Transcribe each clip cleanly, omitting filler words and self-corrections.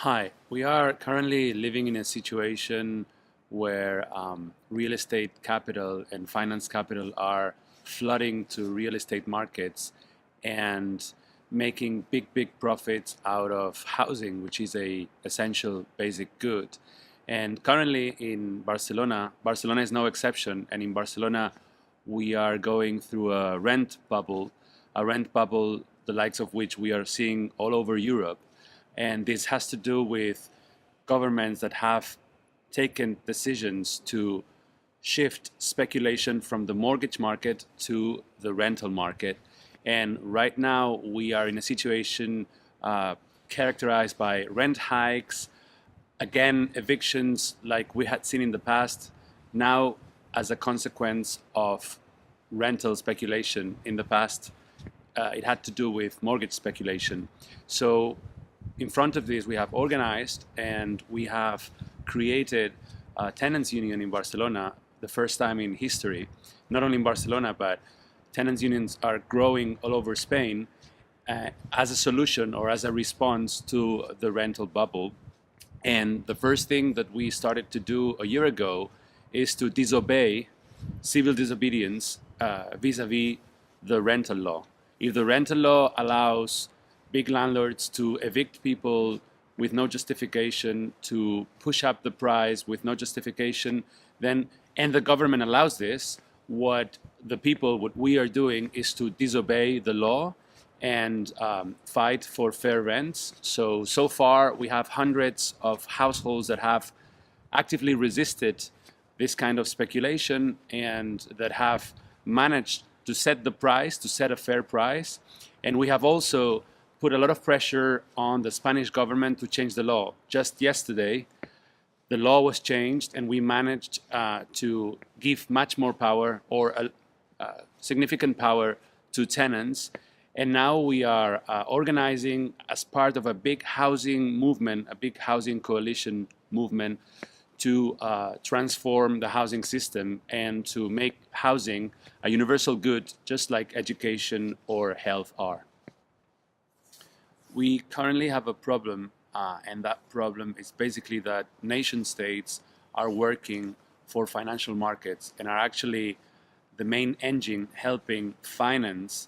Hi, we are currently living in a situation where real estate capital and finance capital are flooding to real estate markets and making big profits out of housing, which is a essential basic good. And currently in Barcelona, Barcelona is no exception, and in Barcelona we are going through a rent bubble the likes of which we are seeing all over Europe. And this has to do with governments that have taken decisions to shift speculation from the mortgage market to the rental market. And right now we are in a situation characterized by rent hikes, again, evictions like we had seen in the past, now as a consequence of rental speculation. In the past, it had to do with mortgage speculation. So in front of this, we have organized and we have created a tenants union in Barcelona, the first time in history. Not only in Barcelona, but tenants unions are growing all over Spain as a solution or as a response to the rental bubble. And the first thing that we started to do a year ago is to disobey civil disobedience vis-a-vis the rental law. If the rental law allows big landlords to evict people with no justification, to push up the price with no justification, then, and the government allows this, what we are doing is to disobey the law and fight for fair rents. So far we have hundreds of households that have actively resisted this kind of speculation and that have managed to set the price, to set a fair price. And we have also put a lot of pressure on the Spanish government to change the law. Just yesterday, the law was changed and we managed to give much more power or significant power to tenants. And now we are organizing as part of a big housing movement, a big housing coalition movement to transform the housing system and to make housing a universal good, just like education or health are. We currently have a problem, and that problem is basically that nation states are working for financial markets and are actually the main engine helping finance,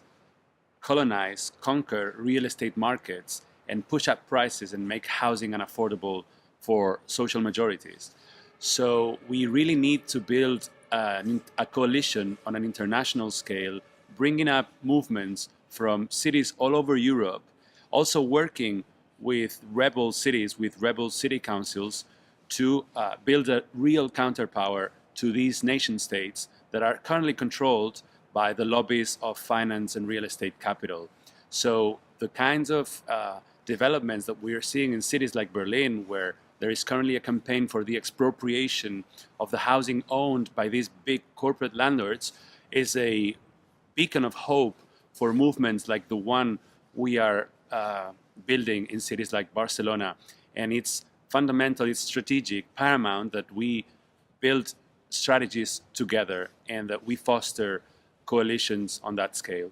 colonize, conquer real estate markets and push up prices and make housing unaffordable for social majorities. So we really need to build a coalition on an international scale, bringing up movements from cities all over Europe, also working with rebel cities, with rebel city councils, to build a real counterpower to these nation states that are currently controlled by the lobbies of finance and real estate capital. So the kinds of developments that we are seeing in cities like Berlin, where there is currently a campaign for the expropriation of the housing owned by these big corporate landlords, is a beacon of hope for movements like the one we are building in cities like Barcelona. And it's fundamental, it's strategic, paramount that we build strategies together and that we foster coalitions on that scale.